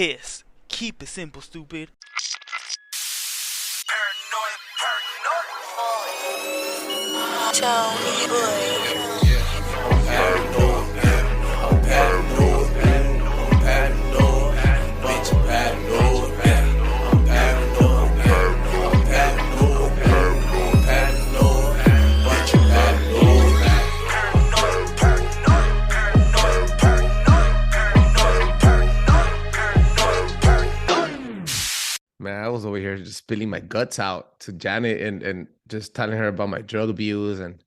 Kiss. Keep it simple, stupid. Man, I was over here just spilling my guts out to Janet and just telling her about my drug abuse and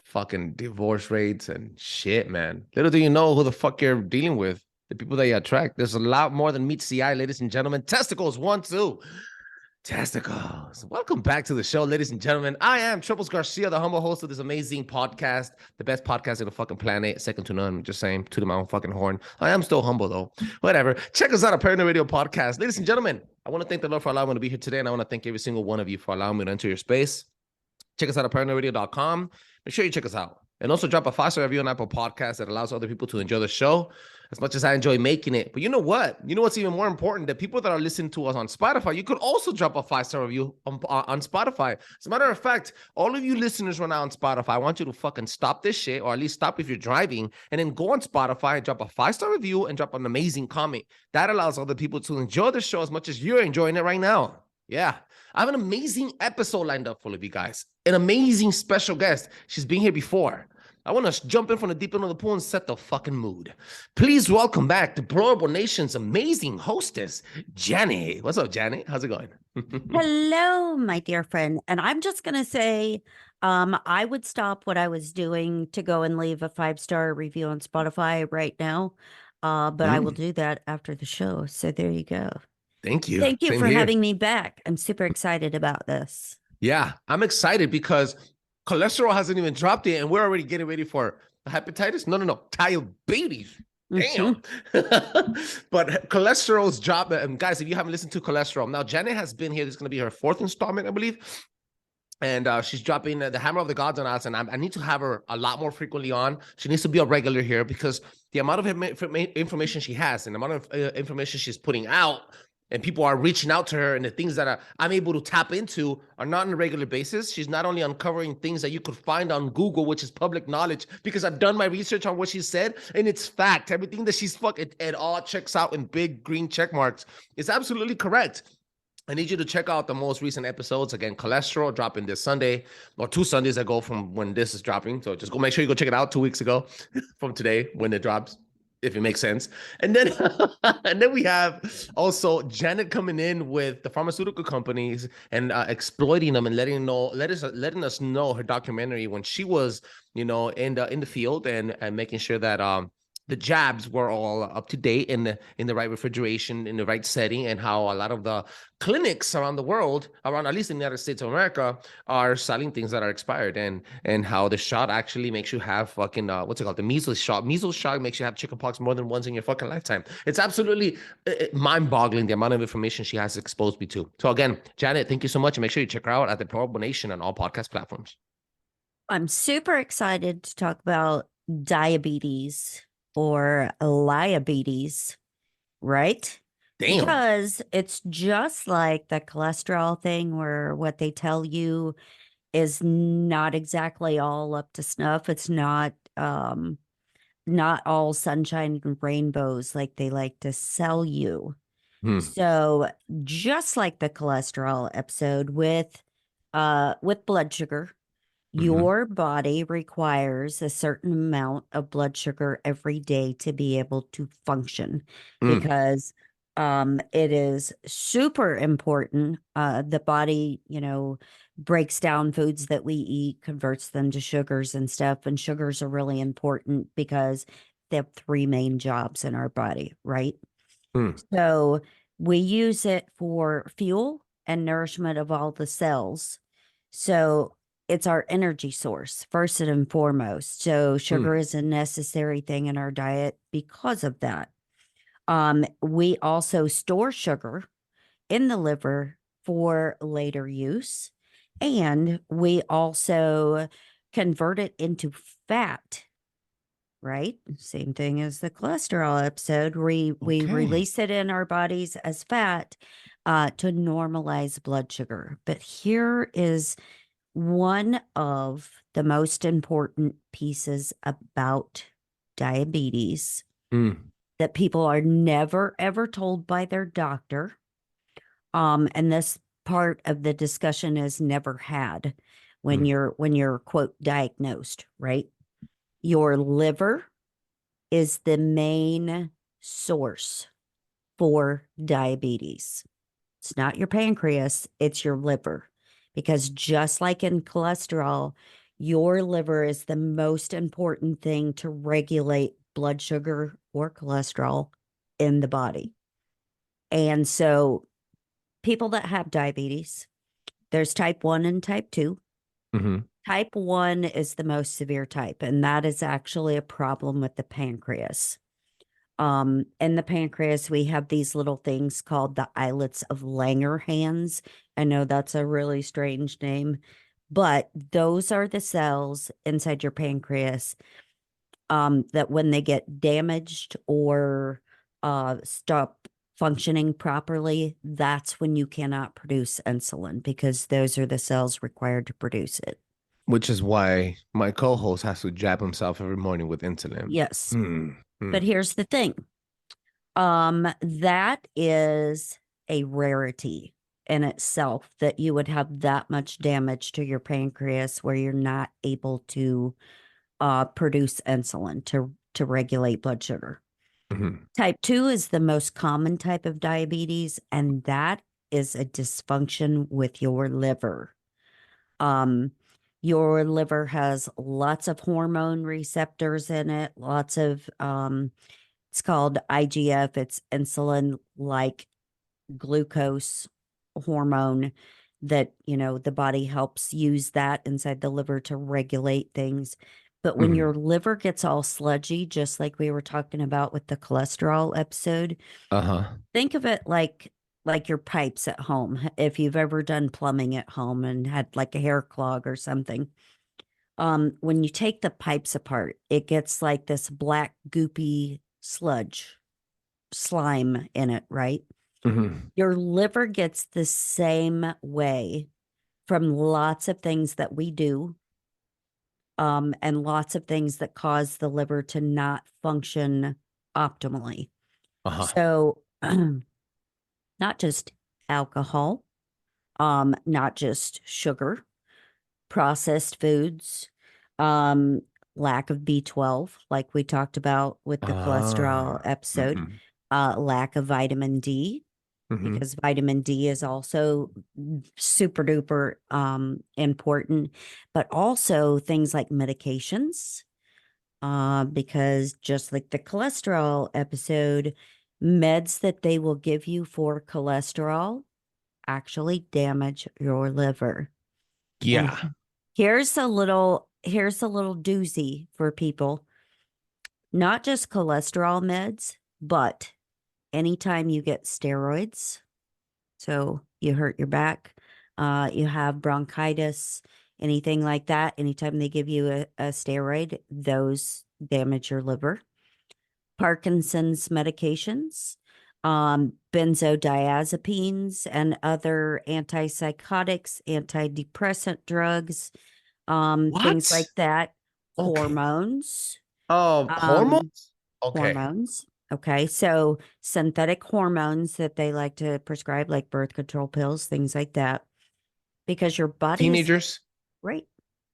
fucking divorce rates and shit, man. Little do you know who the fuck you're dealing with. The people that you attract. There's a lot more than meets the eye, ladies and gentlemen. Testicles, 1, 2. Testicles. Welcome back to the show, ladies and gentlemen. I am Trebles Garcia, the humble host of this amazing podcast, the best podcast on the fucking planet, second to none. Just saying, to my own fucking horn. I am still humble though. Whatever. Check us out, a Paranoid Radio podcast, ladies and gentlemen. I want to thank the Lord for allowing me to be here today, and I want to thank every single one of you for allowing me to enter your space. Check us out at paranoidradio.com. Make sure you check us out. And also drop a 5-star review on Apple Podcasts that allows other people to enjoy the show as much as I enjoy making it. But you know what? You know what's even more important? The people that are listening to us on Spotify, you could also drop a 5-star review on Spotify. As a matter of fact, all of you listeners right now on Spotify, I want you to fucking stop this shit, or at least stop if you're driving, and then go on Spotify and drop a 5-star review and drop an amazing comment. That allows other people to enjoy the show as much as you're enjoying it right now. Yeah. I have an amazing episode lined up for you guys. An amazing special guest. She's been here before. I want to jump in from the deep end of the pool and set the fucking mood. Please welcome back Deplorable Nation's amazing hostess, Janet. What's up, Janet? How's it going? Hello, my dear friend. And I'm just going to say, I would stop what I was doing to go and leave a 5-star review on Spotify right now. But I will do that after the show. So there you go. Thank you. Thank you Same for here. having me back. I'm super excited about this. Yeah, I'm excited because cholesterol hasn't even dropped yet, and we're already getting ready for hepatitis. No, diabetes. Damn. But cholesterol's dropped. And guys, if you haven't listened to cholesterol, now Janet has been here. This is going to be her 4th installment, I believe. And she's dropping the hammer of the gods on us. And I need to have her a lot more frequently on. She needs to be a regular here because the amount of information she has and the amount of information she's putting out, and people are reaching out to her, and the things that I'm able to tap into are not on a regular basis. She's not only uncovering things that you could find on Google, which is public knowledge, because I've done my research on what she said, and it's fact. Everything that she's it all checks out in big green check marks. It's absolutely correct. I need you to check out the most recent episodes. Again, cholesterol dropping this Sunday, or 2 Sundays ago from when this is dropping. So just go make sure you go check it out 2 weeks ago from today when it drops, if it makes sense. And then and then we have also Janet coming in with the pharmaceutical companies and exploiting them and letting us know her documentary when she was, in the field and making sure that the jabs were all up to date in the right refrigeration, in the right setting, and how a lot of the clinics around the world, around at least in the United States of America, are selling things that are expired, and how the shot actually makes you have fucking what's it called, the measles shot. Measles shot makes you have chickenpox more than once in your fucking lifetime. It's absolutely mind-boggling the amount of information she has exposed me to. So again, Janet, thank you so much, and make sure you check her out at the Deplorable Nation on all podcast platforms. I'm super excited to talk about diabetes or liabetes, right? Damn. Because it's just like the cholesterol thing where what they tell you is not exactly all up to snuff. It's not all sunshine and rainbows like they like to sell you. So just like the cholesterol episode with blood sugar, your body requires a certain amount of blood sugar every day to be able to function because it is super important. The body, breaks down foods that we eat, converts them to sugars and stuff. And sugars are really important because they have 3 main jobs in our body, right? So we use it for fuel and nourishment of all the cells. So it's our energy source, first and foremost. So sugar is a necessary thing in our diet because of that. We also store sugar in the liver for later use. And we also convert it into fat right? Same thing as the cholesterol episode. We Okay. release it in our bodies as fat to normalize blood sugar. But here is one of the most important pieces about diabetes Mm. that people are never ever told by their doctor. And this part of the discussion is never had when you're quote diagnosed, right? Your liver is the main source for diabetes. It's not your pancreas, it's your liver. Because just like in cholesterol, your liver is the most important thing to regulate blood sugar or cholesterol in the body. And so, people that have diabetes, there's type 1 and type 2. Mm-hmm. Type 1 is the most severe type, and that is actually a problem with the pancreas. In the pancreas, we have these little things called the islets of Langerhans. I know that's a really strange name, but those are the cells inside your pancreas that when they get damaged or stop functioning properly, that's when you cannot produce insulin because those are the cells required to produce it. Which is why my co-host has to jab himself every morning with insulin. Yes. Mm. But here's the thing. That is a rarity in itself that you would have that much damage to your pancreas where you're not able to produce insulin to regulate blood sugar. Mm-hmm. Type 2 is the most common type of diabetes, and that is a dysfunction with your liver. Your liver has lots of hormone receptors in it, lots of it's called IGF. It's insulin like glucose hormone that, the body helps use that inside the liver to regulate things. But when your liver gets all sludgy, just like we were talking about with the cholesterol episode, think of it like your pipes at home. If you've ever done plumbing at home and had like a hair clog or something, when you take the pipes apart, it gets like this black goopy slime in it, right? Mm-hmm. Your liver gets the same way from lots of things that we do, and lots of things that cause the liver to not function optimally. So, not just alcohol, not just sugar, processed foods, um, lack of B12, like we talked about with the cholesterol episode, lack of vitamin D, because vitamin D is also super duper important, but also things like medications, because just like the cholesterol episode, meds that they will give you for cholesterol actually damage your liver. Yeah. And here's a little doozy for people. Not just cholesterol meds, but anytime you get steroids, so you hurt your back, you have bronchitis, anything like that, anytime they give you a steroid, those damage your liver. Parkinson's medications, benzodiazepines, and other antipsychotics, antidepressant drugs, things What? like that. Okay. Hormones. Hormones? Okay. Hormones. Okay. So synthetic hormones that they like to prescribe, like birth control pills, things like that, because your body is Teenagers? right.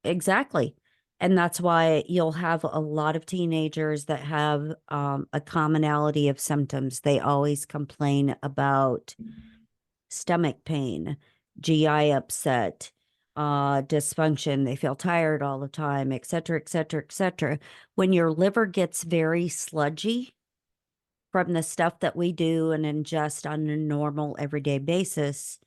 Exactly. And that's why you'll have a lot of teenagers that have a commonality of symptoms. They always complain about stomach pain, GI upset, dysfunction. They feel tired all the time, et cetera, et cetera, et cetera. When your liver gets very sludgy from the stuff that we do and ingest on a normal everyday basis,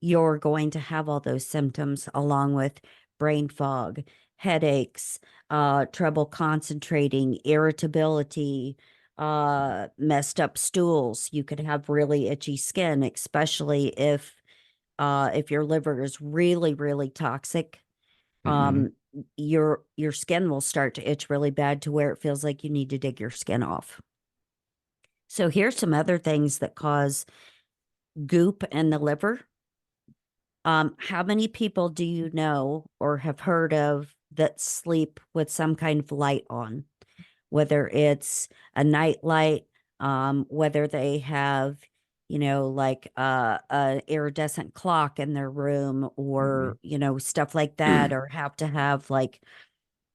you're going to have all those symptoms along with brain fog, headaches, trouble concentrating, irritability, messed up stools. You could have really itchy skin, especially if your liver is really, really toxic. your skin will start to itch really bad to where it feels like you need to dig your skin off. So here's some other things that cause goop in the liver. How many people do you know or have heard of that sleep with some kind of light on? Whether it's a night light, whether they have, like a iridescent clock in their room or, stuff like that, or have to have like,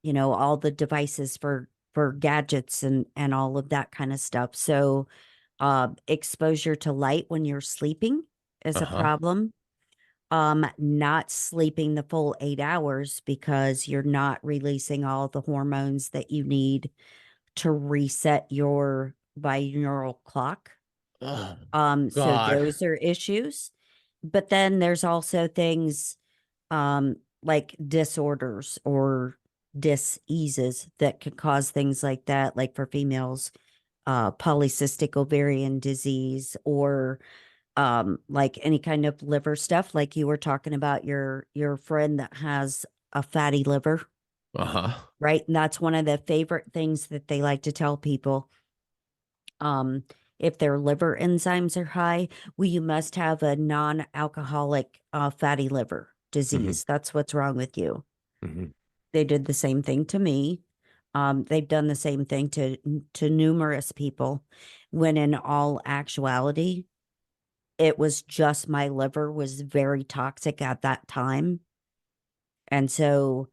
all the devices for gadgets and all of that kind of stuff. So exposure to light when you're sleeping is a problem. Not sleeping the full 8 hours because you're not releasing all the hormones that you need to reset your binaural clock. Oh, So God. those are issues. But then there's also things like disorders or diseases that could cause things like that, like for females, polycystic ovarian disease or like any kind of liver stuff, like you were talking about your friend that has a fatty liver. Right. And that's one of the favorite things that they like to tell people. If their liver enzymes are high, well, you must have a non-alcoholic fatty liver disease. That's what's wrong with you. They did the same thing to me. They've done the same thing to numerous people, when in all actuality, it was just my liver was very toxic at that time. And so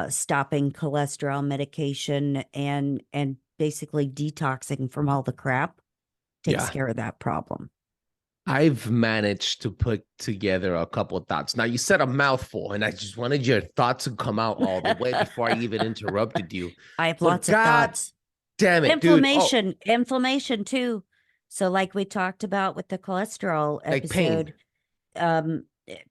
stopping cholesterol medication and basically detoxing from all the crap takes care of that problem. I've managed to put together a couple of thoughts. Now, you said a mouthful, and I just wanted your thoughts to come out all the way before I even interrupted you. I have lots of thoughts. Damn it, inflammation, dude. Inflammation too. So like we talked about with the cholesterol episode, like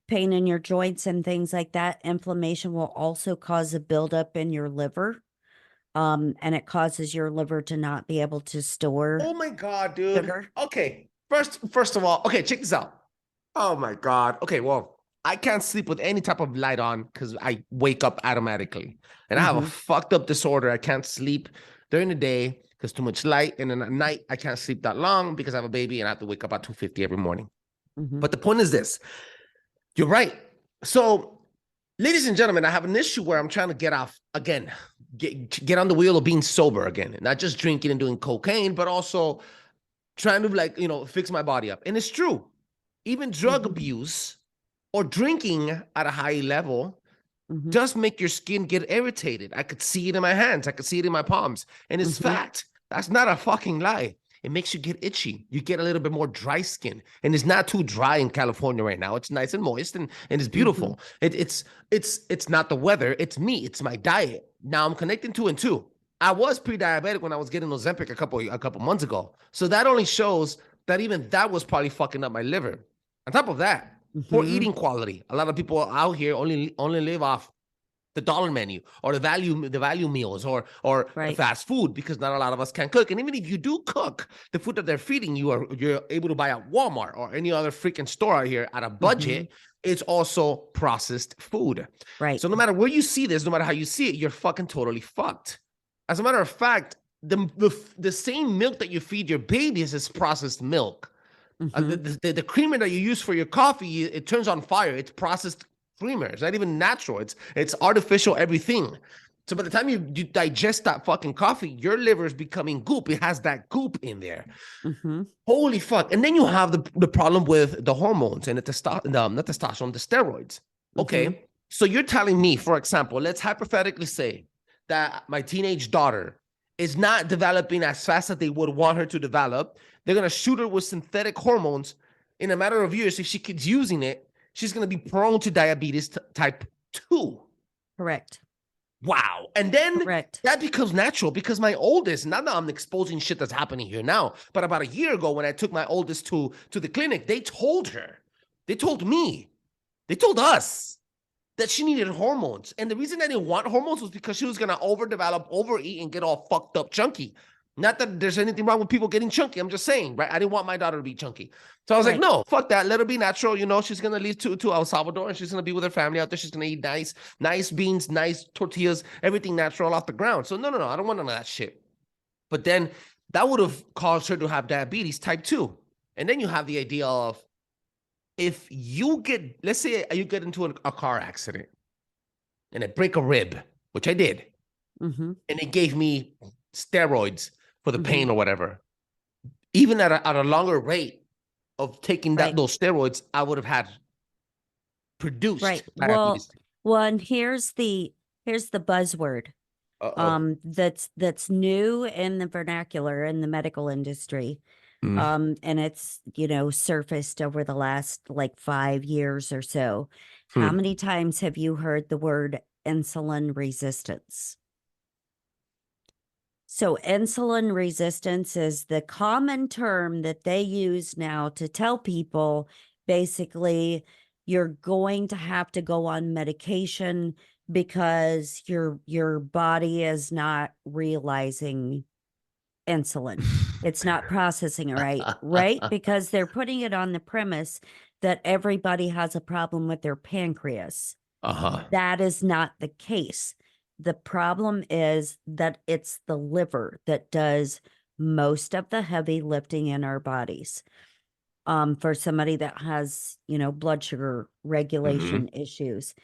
pain in your joints and things like that. Inflammation will also cause a buildup in your liver. And it causes your liver to not be able to store. Oh my God, dude. Sugar. Okay. First of all, okay, check this out. Oh my God. Okay, well, I can't sleep with any type of light on because I wake up automatically. And I have a fucked up disorder. I can't sleep during the day because too much light. And then at night, I can't sleep that long because I have a baby and I have to wake up at 2:50 every morning. But the point is this. You're right. So, ladies and gentlemen, I have an issue where I'm trying to get off again, get on the wheel of being sober again, and not just drinking and doing cocaine, but also trying to fix my body up. And it's true. Even drug abuse or drinking at a high level does make your skin get irritated. I could see it in my hands. I could see it in my palms. And it's fact. That's not a fucking lie. It makes you get itchy. You get a little bit more dry skin. And it's not too dry in California right now. It's nice and moist and it's beautiful. It's not the weather. It's me. It's my diet. Now I'm connecting 2 and 2. I was pre-diabetic when I was getting Ozempic a couple months ago. So that only shows that even that was probably fucking up my liver. On top of that, poor eating quality. A lot of people out here only live off the dollar menu or the value meals or fast food because not a lot of us can cook. And even if you do cook, the food that they're feeding you you're able to buy at Walmart or any other freaking store out here at a budget. It's also processed food. Right. So no matter where you see this, no matter how you see it, you're fucking totally fucked. As a matter of fact, the same milk that you feed your babies is processed milk. The creamer that you use for your coffee, it turns on fire. It's processed creamer. It's not even natural. It's artificial everything. So by the time you digest that fucking coffee, your liver is becoming goop. It has that goop in there. Holy fuck. And then you have the problem with the hormones and not testosterone, the steroids. Okay. So you're telling me, for example, let's hypothetically say that my teenage daughter is not developing as fast as they would want her to develop. They're going to shoot her with synthetic hormones in a matter of years. If she keeps using it, she's going to be prone to diabetes type 2. Correct. Wow. And then that becomes natural because my oldest, not that I'm exposing shit that's happening here now, but about a year ago when I took my oldest to the clinic, they told me, they told us that she needed hormones. And the reason I didn't want hormones was because she was going to overdevelop, overeat, and get all fucked up chunky. Not that there's anything wrong with people getting chunky. I'm just saying, right? I didn't want my daughter to be chunky. So I was like, Right. no, fuck that. Let her be natural. You know, she's going to leave to El Salvador and she's going to be with her family out there. She's going to eat nice beans, nice tortillas, everything natural off the ground. So no, I don't want none of that shit. But then that would have caused her to have diabetes type 2. And then you have the idea of, if you get, let's say you get into a car accident and I break a rib, which I did, Mm-hmm. and it gave me steroids for the Mm-hmm. pain or whatever, even at a longer rate of taking Right. those steroids, I would have had produced Right. diabetes. Well, and here's the buzzword that's new in the vernacular in the medical industry. And it's, surfaced over the last like 5 years or so. How many times have you heard the word insulin resistance? So insulin resistance is the common term that they use now to tell people basically you're going to have to go on medication because your body is not realizing insulin. It's not processing it right? Because they're putting it on the premise that everybody has a problem with their pancreas. That is not the case. The problem is that it's the liver that does most of the heavy lifting in our bodies. For somebody that has, blood sugar regulation issues,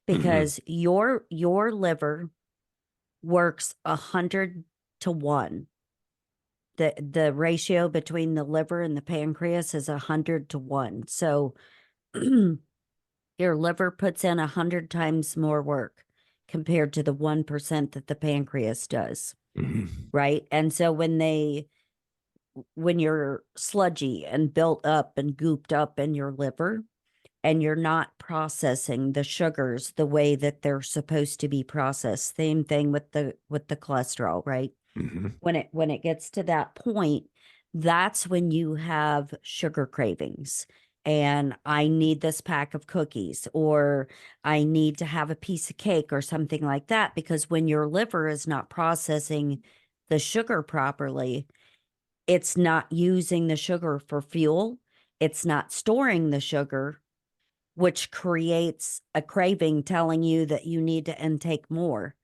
because your liver works 100-1. The ratio between the liver and the pancreas is 100-1. So your liver puts in 100 times more work compared to the 1% that the pancreas does. Right. And so when you're sludgy and built up and gooped up in your liver, and you're not processing the sugars the way that they're supposed to be processed, same thing with the cholesterol, right? When it gets to that point, that's when you have sugar cravings. And I need this pack of cookies, or I need to have a piece of cake or something like that, because when your liver is not processing the sugar properly, it's not using the sugar for fuel. It's not storing the sugar, which creates a craving telling you that you need to intake more.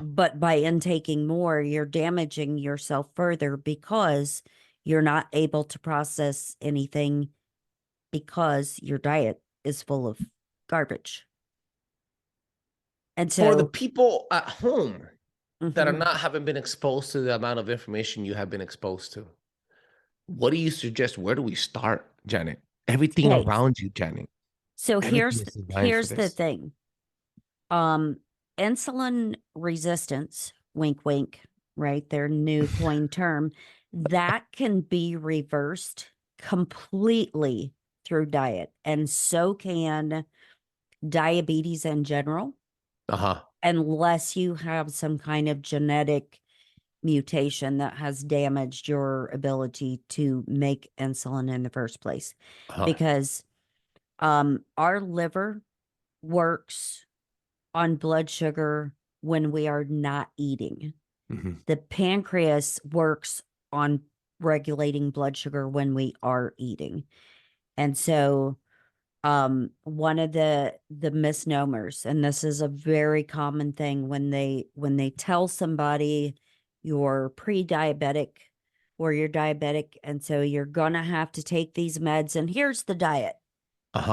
But by intaking more, you're damaging yourself further because you're not able to process anything because your diet is full of garbage. And For the so people at home that are Mhm. not haven't been exposed to the amount of information you have been exposed to, what do you suggest? Where do we start, Janet? Everything Okay. around you, Janet. So Everything is designed for here's the this. thing. Insulin resistance, wink wink, right? Their new coined term, that can be reversed completely through diet. And so can diabetes in general, unless you have some kind of genetic mutation that has damaged your ability to make insulin in the first place. Because our liver works on blood sugar when we are not eating. The pancreas works on regulating blood sugar when we are eating. And so one of the misnomers, and this is a very common thing when they tell somebody you're pre-diabetic or you're diabetic, and so you're gonna have to take these meds, and here's the diet.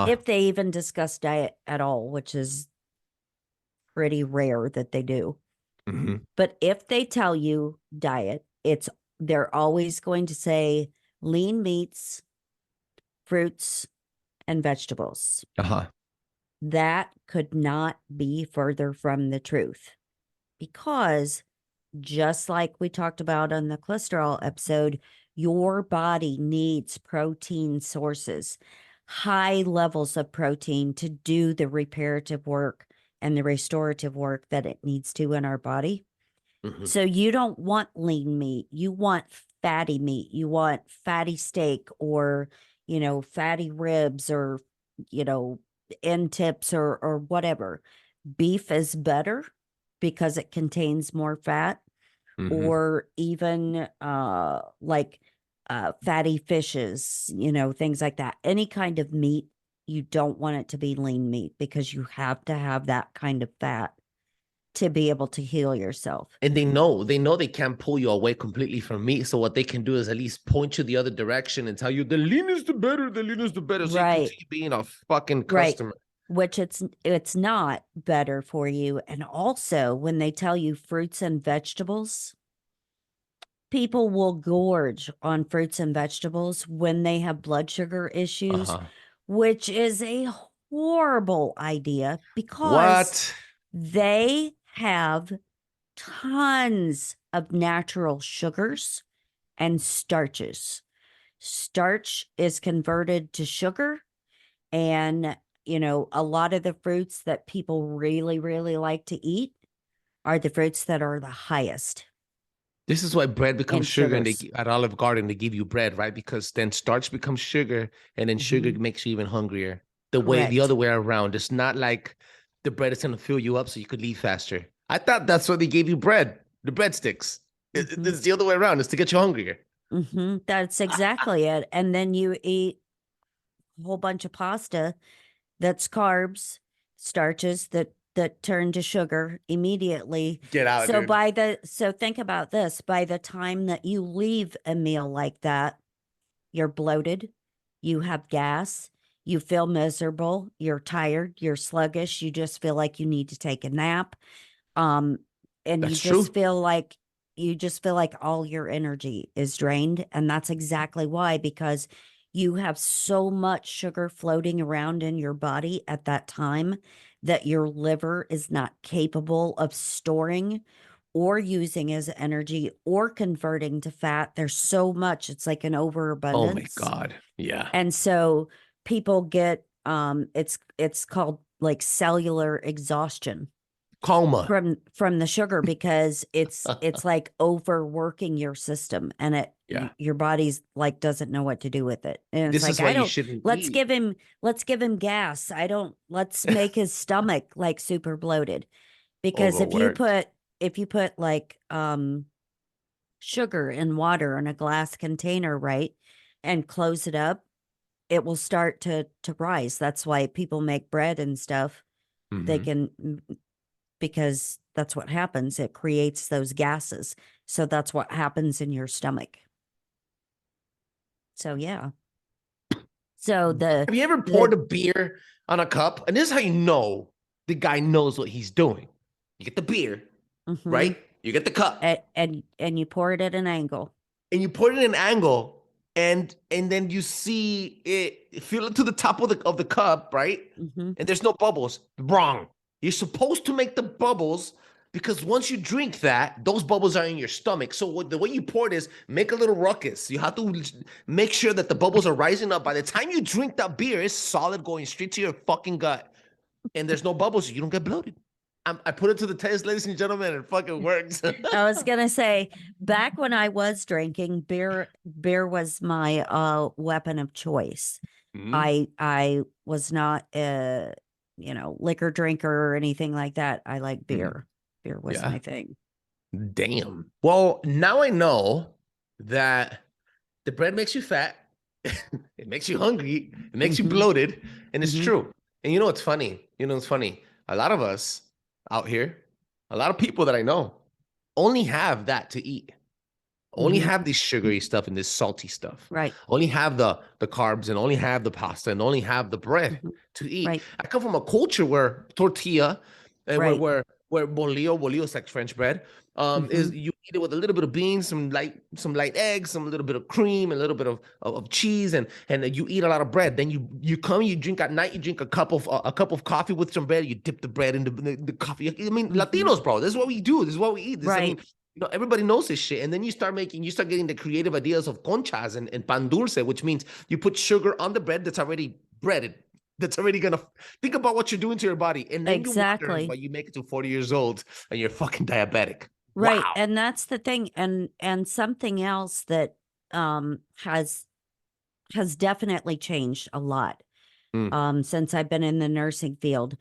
If they even discuss diet at all, which is pretty rare that they do. But if they tell you diet, they're always going to say lean meats, fruits, and vegetables. That could not be further from the truth, because just like we talked about on the cholesterol episode, your body needs protein sources, high levels of protein, to do the reparative work and the restorative work that it needs to in our body. So you don't want lean meat. You want fatty meat. You want fatty steak, or, fatty ribs, or, end tips, or whatever. Beef is better because it contains more fat. or even like fatty fishes, you know, things like that. Any kind of meat, you don't want it to be lean meat because you have to have that kind of fat to be able to heal yourself. And they know they can't pull you away completely from meat. So what they can do is at least point you the other direction and tell you the lean is the better, the lean is the better. So you Right. continue being a fucking Right. customer. Which it's not better for you. And also when they tell you fruits and vegetables, people will gorge on fruits and vegetables when they have blood sugar issues, which is a horrible idea because What? they have tons of natural sugars and starches. Starch is converted to sugar, and you know, a lot of the fruits that people really, really like to eat are the fruits that are the highest This is why bread in becomes sugar, and sugars. at Olive Garden they give you bread, right? Because then starch becomes sugar, and then sugar makes you even hungrier. The Correct. other way around. It's not like the bread is gonna fill you up so you could leave faster. I thought that's why they gave you bread, the breadsticks. It's the other way around. It's to get you hungrier. That's exactly it. And then you eat a whole bunch of pasta that's carbs, starches that turn to sugar immediately. Get out, So dude. so think about this, by the time that you leave a meal like that, you're bloated, you have gas, you feel miserable, you're tired, you're sluggish, you just feel like you need to take a nap. Um and That's true. you just feel like all your energy is drained, and that's exactly why, because you have so much sugar floating around in your body at that time that your liver is not capable of storing or using as energy or converting to fat. There's so much, it's like an Oh my overabundance. God. Yeah. And so people get it's called like cellular exhaustion Coma. from the sugar, because it's like overworking your system, and Yeah. your body's like doesn't know what to do with it, and it's This like, is why I you don't, shouldn't let's eat. give him gas. I don't Let's make his stomach like super bloated, because Overworked. if you put like sugar in water in a glass container, right, and close it up, it will start to rise. That's why people make bread and stuff. They can, because that's what happens. It creates those gases. So that's what happens in your stomach. So yeah. So Have you ever poured a beer on a cup? And this is how you know the guy knows what he's doing. You get the beer, right? You get the cup, and you pour it at an angle. and you pour it in an angle, and then you see it, fill it to the top of the cup, right? And there's no bubbles. Wrong. You're supposed to make the bubbles, because once you drink that, those bubbles are in your stomach. So the way you pour it is make a little ruckus. You have to make sure that the bubbles are rising up. By the time you drink that beer, it's solid, going straight to your fucking gut, and there's no bubbles, so you don't get bloated. I put it to the test, ladies and gentlemen, and it fucking works. I was gonna say, back when I was drinking beer was my weapon of choice. I was not a liquor drinker or anything like that. I like beer. Beer was Yeah. my thing. Damn. Well, now I know that the bread makes you fat. It makes you hungry. It makes you bloated. And it's true. And you know what's funny? It's funny. A lot of us out here, a lot of people that I know only have that to eat. Only have this sugary stuff and this salty stuff. Right. Only have the carbs, and only have the pasta, and only have the bread to eat. Right. I come from a culture where tortilla, and Right. where bolillo is like French bread, is you eat it with a little bit of beans, some light eggs, some little bit of cream, a little bit of cheese, and you eat a lot of bread. Then you come, you drink at night, you drink a cup of coffee with some bread. You dip the bread in the coffee. I mean, Latinos, bro, this is what we do. This is what we eat. I mean, everybody knows this shit. And then you start getting the creative ideas of conchas and pan dulce, which means you put sugar on the bread that's already breaded. That's already gonna think about what you're doing to your body. And then you wonder why you make it to 40 years old and you're fucking diabetic. Right. Wow. And that's the thing. And something else that has definitely changed a lot since I've been in the nursing field.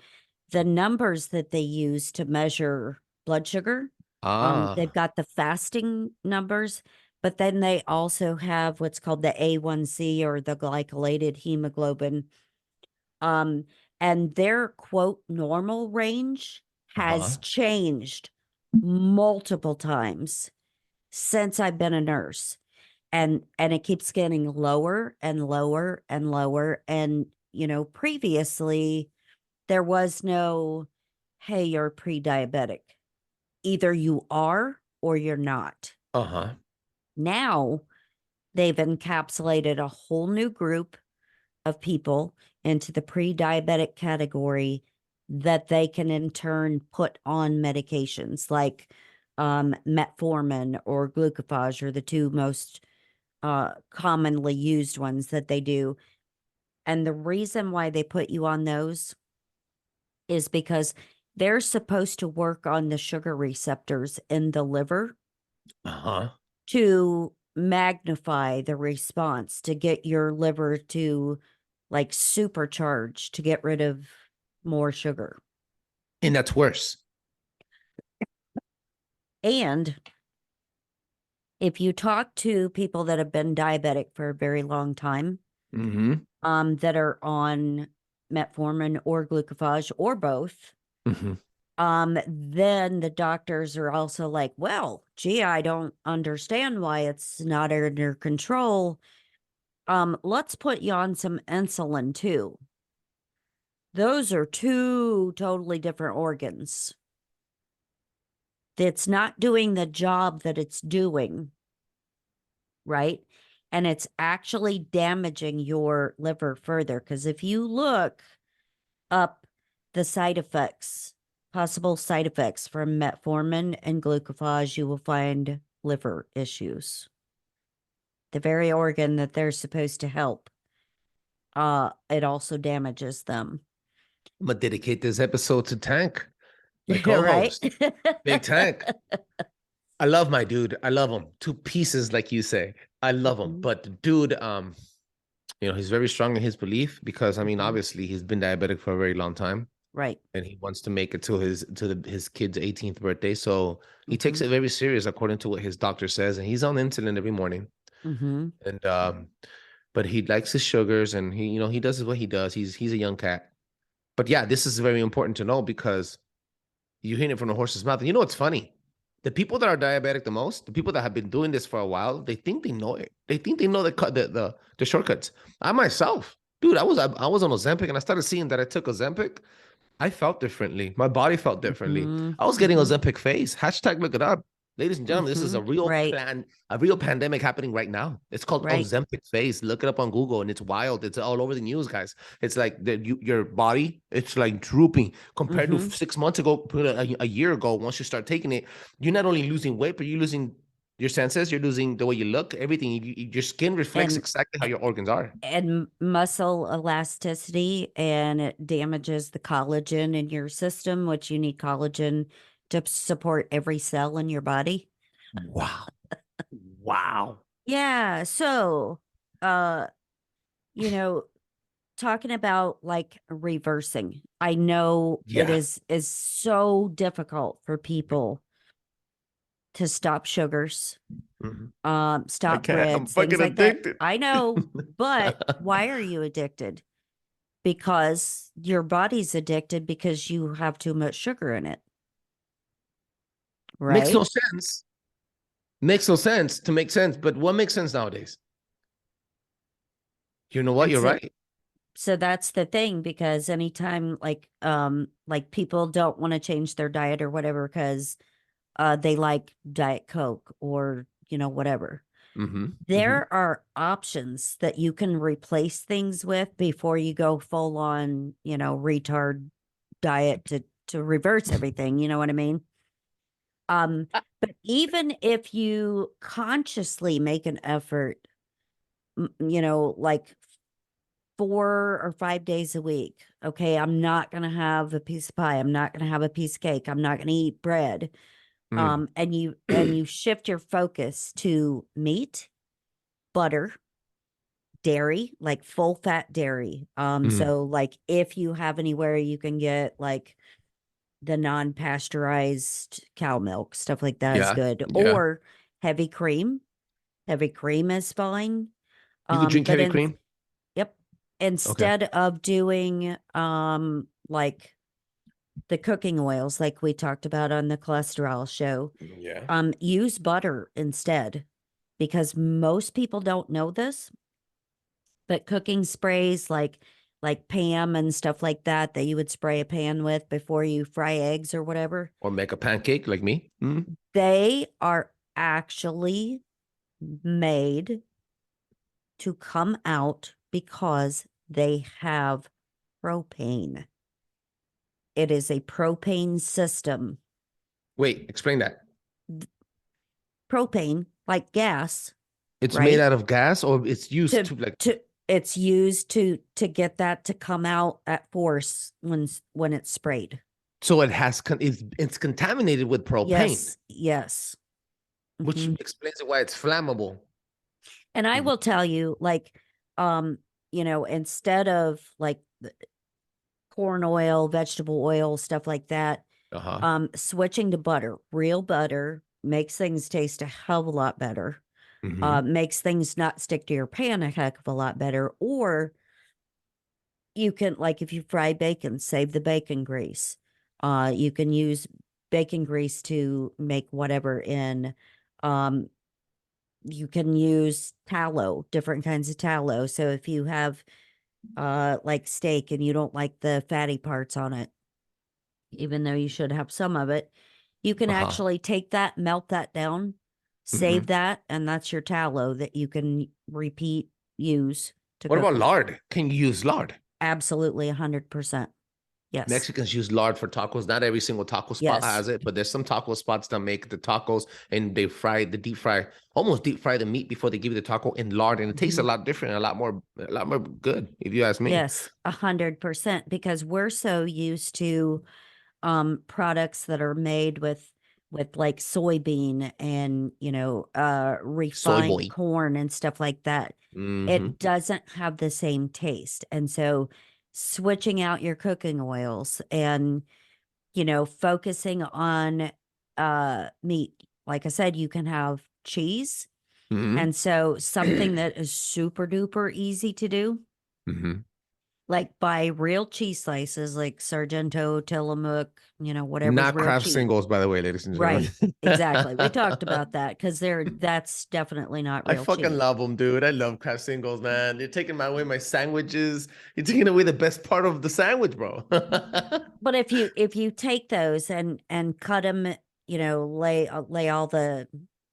The numbers that they use to measure blood sugar They've Ah. got the fasting numbers, but then they also have what's called the A1C or the glycolated hemoglobin. Um, and their quote normal range has Uh-huh. changed multiple times since I've been a nurse. And it keeps getting lower and lower and lower. And, previously there was no, hey, you're pre-diabetic. Either you are or you're not. Uh-huh. Now they've encapsulated a whole new group of people into the pre-diabetic category that they can in turn put on medications like metformin or glucophage are the two most commonly used ones that they do. And the reason why they put you on those is because they're supposed to work on the sugar receptors in the liver Uh-huh. to magnify the response, to get your liver to like supercharge to get rid of more sugar. And that's worse. And if you talk to people that have been diabetic for a very long time, Mm-hmm. that are on metformin or glucophage or both, Mm-hmm. then the doctors are also like, well, gee, I don't understand why it's not under control. Let's put you on some insulin too. Those are two totally different organs. That's not doing the job that it's doing, right? And it's actually damaging your liver further. Because if you look up the side effects, possible side effects from metformin and glucophage, you will find liver issues. The very organ that they're supposed to help, it also damages them. I'm gonna dedicate this episode to Tank, my Right? co-host. Big Tank. I love my dude. I love him. Two pieces, like you say. I love him. Mhm. But the dude, he's very strong in his belief because Mhm. obviously he's been diabetic for a very long time. Right. And he wants to make it to his kid's 18th birthday. So he takes Mhm. it very serious according to what his doctor says. And he's on insulin every morning. Mhm. And but he likes his sugars and he does what he does. He's a young cat. But yeah, this is very important to know because you hear it from the horse's mouth. And you know what's funny? The people that are diabetic the most, the people that have been doing this for a while, they think they know it. They think they know the shortcuts. I myself, dude, I was on Ozempic and I started seeing that I took Ozempic. I felt differently. My body felt differently. Mhm. I was getting Mhm. Ozempic face. Hashtag look it up. Ladies and gentlemen, this is a Mhm. real Right. a real pandemic happening right now. It's called Right. Ozempic face. Look it up on Google and it's wild. It's all over the news, guys. It's like your body, it's like drooping compared to Mhm. 6 months ago, a year ago. Once you start taking it, you're not only losing weight, but you're losing your senses. You're losing the way you look. Everything. Your skin reflects And exactly how your organs are. and muscle elasticity, and it damages the collagen in your system, which you need collagen to support every cell in your body. Wow. Wow. Yeah, so uh you know talking about like reversing, I know it Yeah. is so difficult for people to stop sugars, Mhm. I stop can't. I'm breads, things fucking like that. addicted. I know, but why are you addicted? Because your body's addicted because you have too much sugar in it, Makes right? no sense. Makes no sense to make sense. But what makes sense nowadays? You know what? And You're right. so that's the thing, because anytime like people don't want to change their diet or whatever because they like Diet Coke or whatever. Mm-hmm. Mm-hmm. There are options that you can replace things with before you go full on, retard diet to reverse everything, you know what I mean? But even if you consciously make an effort, like 4 or 5 days a week, okay, I'm not gonna have a piece of pie, I'm not gonna have a piece of cake, I'm not gonna eat bread. Mm. And you shift your focus to meat, butter, dairy, like full fat dairy. Mm. So like if you have anywhere you can get like the non-pasteurized cow milk, stuff like that is Yeah. good. Yeah. Or heavy cream. Heavy cream is fine. You could drink But heavy cream. yep. Okay. Instead of doing like the cooking oils like we talked about on the cholesterol show, Yeah. use butter instead, because most people don't know this, but cooking sprays like Pam and stuff like that you would spray a pan with before you fry eggs or whatever, Or make a pancake like me. they are actually made to come out because they have propane. It is a propane system. Wait, explain that. Propane, like gas, It's made right? out of gas, or it's used to like. It's used to get that to come out at force when it's sprayed. So it has it's contaminated with propane, Yes. which Mhm. explains why it's flammable. And I will tell you, like, instead of like corn oil, vegetable oil, stuff like that, Uh-huh. switching to butter, real butter, makes things taste a hell of a lot better. Makes things not stick to your pan a heck of a lot better. Or you can, like, if you fry bacon, save the bacon grease. You can use bacon grease to make whatever in. You can use tallow, different kinds of tallow. So if you have like steak and you don't like the fatty parts on it, even though you should have some of it, you can Uh-huh. actually take that, melt that down, save that, and that's your tallow that you can repeat, use to What cook about with. lard? Can you use lard? Absolutely, 100%. Yes. Mexicans use lard for tacos. Not every single taco spot Yes. has it, but there's some taco spots that make the tacos and they almost deep fry the meat before they give you the taco in lard, and it tastes a lot different, a lot more good, if you ask me. Yes, 100%, because we're so used to products that are made with like soybean and Soy refined boy. corn and stuff like that. It doesn't have the same taste. And so switching out your cooking oils and focusing on meat, like I said, you can have cheese. And so something that is super duper easy to do, like buy real cheese slices like Sargento, Tillamook, whatever's Not real craft cheap. singles, by the way, ladies and gentlemen. Right. Exactly. We talked about that because that's definitely not I real fucking cheap. love them, dude. I love craft singles, man. You're taking away my sandwiches. You're taking away the best part of the sandwich, bro. But if you take those and cut them, lay all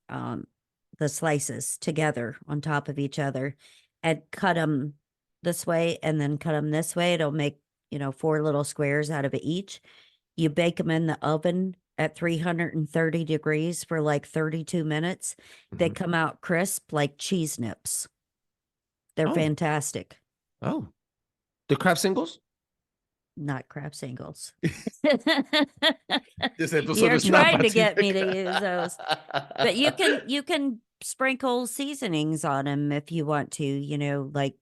um the slices together on top of each other and cut them this way and then cut them this way, it'll make 4 little squares out of it each. You bake them in the oven at 330 degrees for like 32 minutes. They come out crisp like cheese nips. They're Oh, fantastic. oh, the craft singles? Not crab singles. This episode You're is not trying to get me pathetic. to use those. But you can sprinkle seasonings on them if you want to, like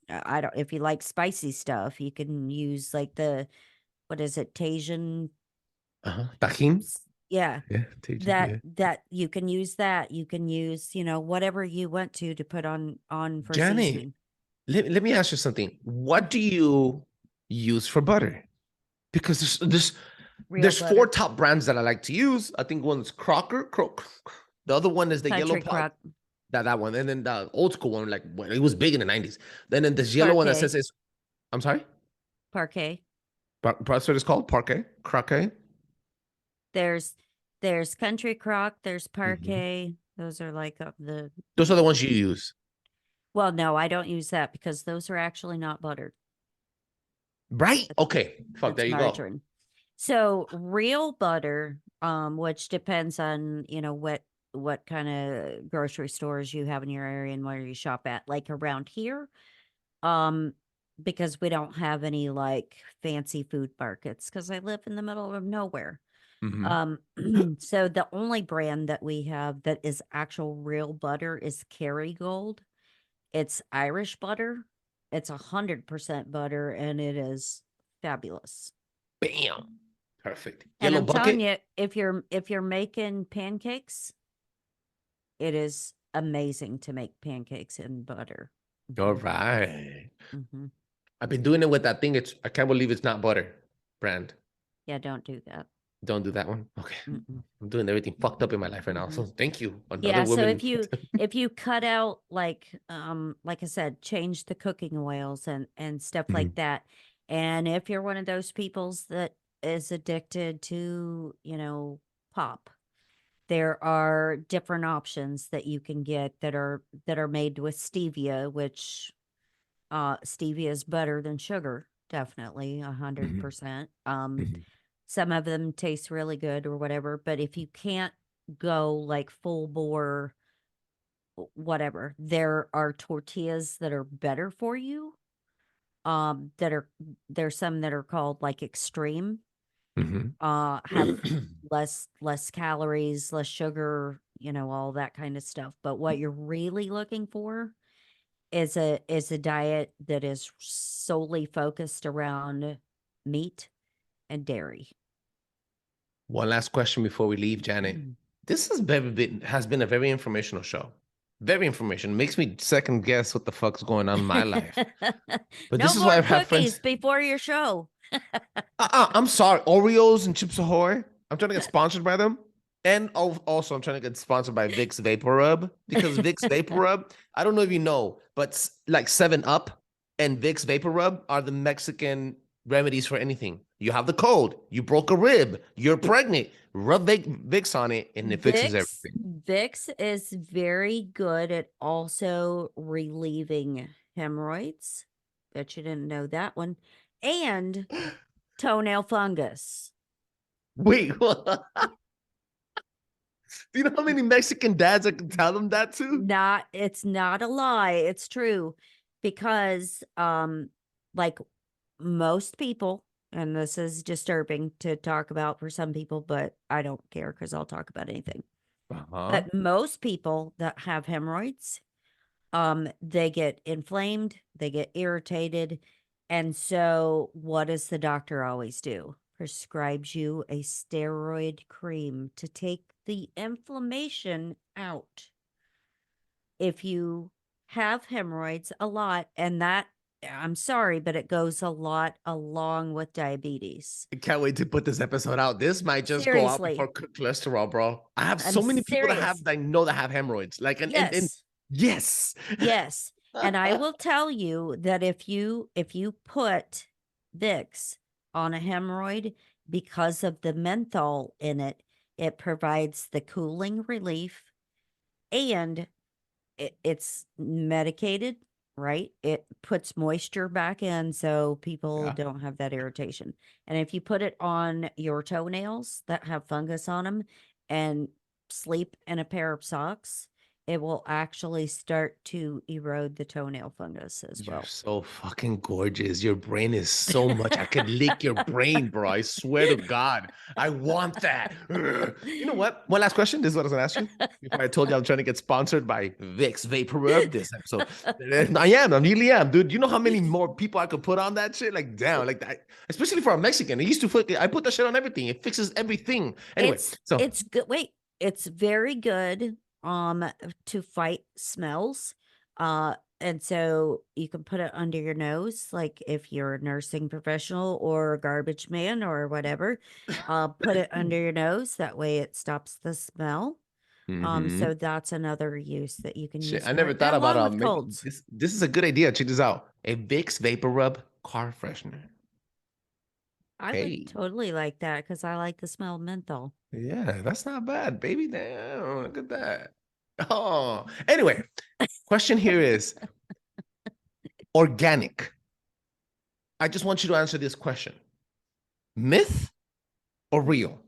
I don't if you like spicy stuff, you can use like the what is it, Tajin? Tajin? Yeah. Yeah, Tajin, That yeah. that you can use that. You can use, whatever you want to put on for Johnny, seasoning. let me ask you something. What do you use for butter? Because Real there's 4 butter. top brands that I like to use. I think one's Crocker. The other one is the yellow Country pot. crock. That one. And then the old school one, like when it was big in the 90s. Then this yellow one that Parquet. says it's, I'm sorry? Parquet. That's what it's called? Parquet? Croquet? There's country crock, there's parquet. Those are like the Those are the ones you use. well, no, I don't use that because those are actually not buttered. Right? Okay. Fuck, That's there you go. margarine. So real butter, which depends on, what kind of grocery stores you have in your area and where you shop at. Like around here, um, because we don't have any like fancy food markets because I live in the middle of nowhere. Um, so the only brand that we have that is actual real butter is Kerrygold. It's Irish butter. It's 100% butter and it is fabulous. Bam. Perfect. And Yellow I'm telling bucket. you, if you're making pancakes, it is amazing to make pancakes in butter. All Mhm. right. Mhm. I've been doing it with that thing. I can't believe it's not butter brand. Yeah, don't do that. Don't do that one. Okay. Mm-mm. I'm doing everything fucked up in my life right now. So Mhm. thank you. Another Yeah, so woman. if you cut out like I said, change the cooking oils and stuff Mhm. like that. And if you're one of those peoples that is addicted to, pop, there are different options that you can get that are made with stevia, which stevia is better than sugar, definitely, Mhm. 100%. Mhm. Some of them taste really good or whatever, but if you can't go like full bore whatever, there are tortillas that are better for you. There's some that are called like extreme, Mhm. have less calories, less sugar, all that kind of stuff. But what you're really looking for is a diet that is solely focused around meat and dairy. One last question before we leave, Janet. This has been a very informational show. Very information. Makes me second guess what the fuck's going on in my life. But No this is why more I have friends. cookies before your show. I'm sorry. Oreos and Chips Ahoy. I'm trying to get sponsored by them. And also, I'm trying to get sponsored by Vicks Vapor Rub because Vicks Vapor Rub, I don't know if you know, but like 7 Up and Vicks Vapor Rub are the Mexican remedies for anything. You have the cold, you broke a rib, you're pregnant, rub Vicks on it, and it fixes Vicks everything. Vicks is very good at also relieving hemorrhoids. Bet you didn't know that one. And toenail fungus. Wait, what? Do you know how many Mexican dads I can tell them that to? It's not a lie, it's true. Because like most people, and this is disturbing to talk about for some people, but I don't care because I'll talk about anything. Uh-huh. But most people that have hemorrhoids, they get inflamed, they get irritated. And so what does the doctor always do? Prescribes you a steroid cream to take the inflammation out. If you have hemorrhoids a lot, and that, I'm sorry, but it goes a lot along with diabetes. I can't wait to put this episode out. This might just go out Seriously, before cholesterol, bro. I have I'm so many people serious. that I know that have hemorrhoids. Like, and Yes. yes. Yes. And I will tell you that if you put Vicks on a hemorrhoid, because of the menthol in it, it provides the cooling relief, and it's medicated, right? It puts moisture back in so people Yeah. don't have that irritation. And if you put it on your toenails that have fungus on them and sleep in a pair of socks, it will actually start to erode the toenail fungus as You're well. so fucking gorgeous. Your brain is so much. I could lick your brain, bro. I swear to God. I want that. Ugh. You know what? One last question. This is what I was going to ask you. Before I told you I'm trying to get sponsored by Vicks Vapor Rub this episode. I really am, dude. You know how many more people I could put on that shit? Like, damn, like that. Especially for a Mexican. I put that shit on everything. It fixes everything. Anyway, so. It's good. Wait, it's very good to fight smells. And so you can put it under your nose, like if you're a nursing professional or a garbage man or whatever. Put it under your nose. That way it stops the smell. Mhm. So that's another use that you can Shit, use I for never it, thought about along with making colds. this. This is a good idea. Check this out. A Vicks Vapor Rub car freshener. I would Hey, totally like that because I like the smell of menthol. yeah, that's not bad, baby. Damn, look at that. Oh, anyway, question here is organic. I just want you to answer this question. Myth or real?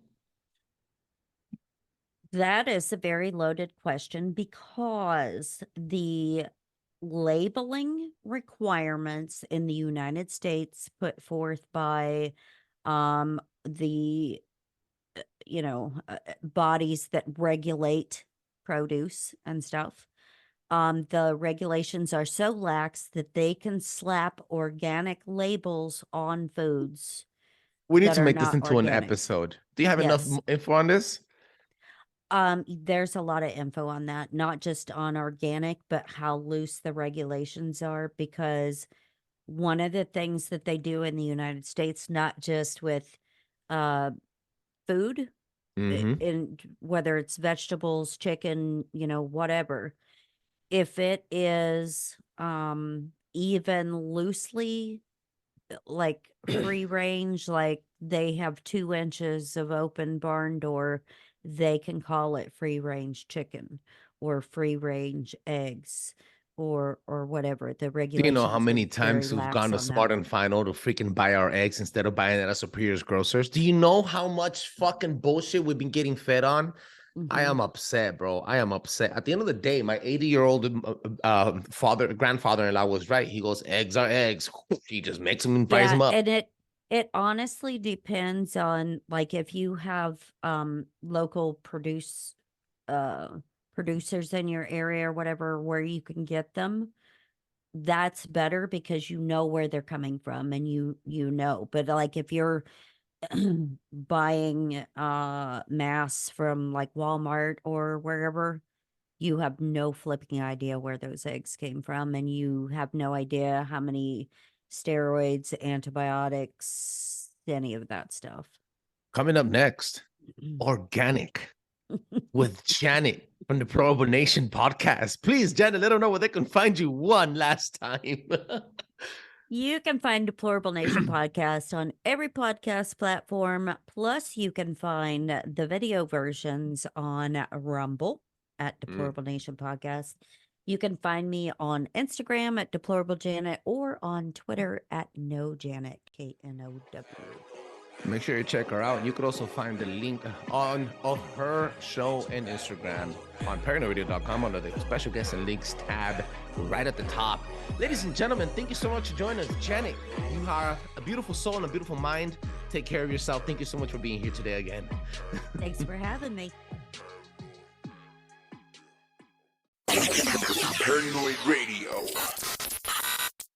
That is a very loaded question because the labeling requirements in the United States put forth by the bodies that regulate produce and stuff, the regulations are so lax that they can slap organic labels on foods We need that to are make this not into an organic. episode. Do you have enough Yes. info on this? There's a lot of info on that, not just on organic, but how loose the regulations are, because one of the things that they do in the United States, not just with food, Mm-hmm. in whether it's vegetables, chicken, whatever, if it is even loosely like free range, like they have 2 inches of open barn door, they can call it free range chicken or free range eggs or whatever. The Do you know how regulations are many very times we've gone lax to on that. Smart and Final to freaking buy our eggs instead of buying it at Superior's Grocers? Do you know how much fucking bullshit we've been getting fed on? I Mhm. am upset, bro. I am upset. At the end of the day, my 80-year-old grandfather-in-law was right. He goes, eggs are eggs. He just makes them and fries Yeah, them up. and it honestly depends on, like, if you have local producers in your area or whatever, where you can get them, that's better because you know where they're coming from, and you know. But like if you're buying mass from like Walmart or wherever, you have no flipping idea where those eggs came from, and you have no idea how many steroids, antibiotics, any of that stuff. Coming up next, organic with Janet from the Deplorable Nation podcast. Please, Janet, let them know where they can find you one last time. You can find Deplorable Nation podcast on every podcast platform. Plus, you can find the video versions on Rumble at Deplorable Nation Podcast. You can find me on Instagram at Deplorable Janet or on Twitter at No Janet, KNOW. Make sure you check her out. You could also find the link of her show and Instagram on paranoidradio.com under the special guests and links tab right at the top. Ladies and gentlemen, thank you so much for joining us. Janet, you are a beautiful soul and a beautiful mind. Take care of yourself. Thank you so much for being here today again. Thanks for having me. Paranoid Radio.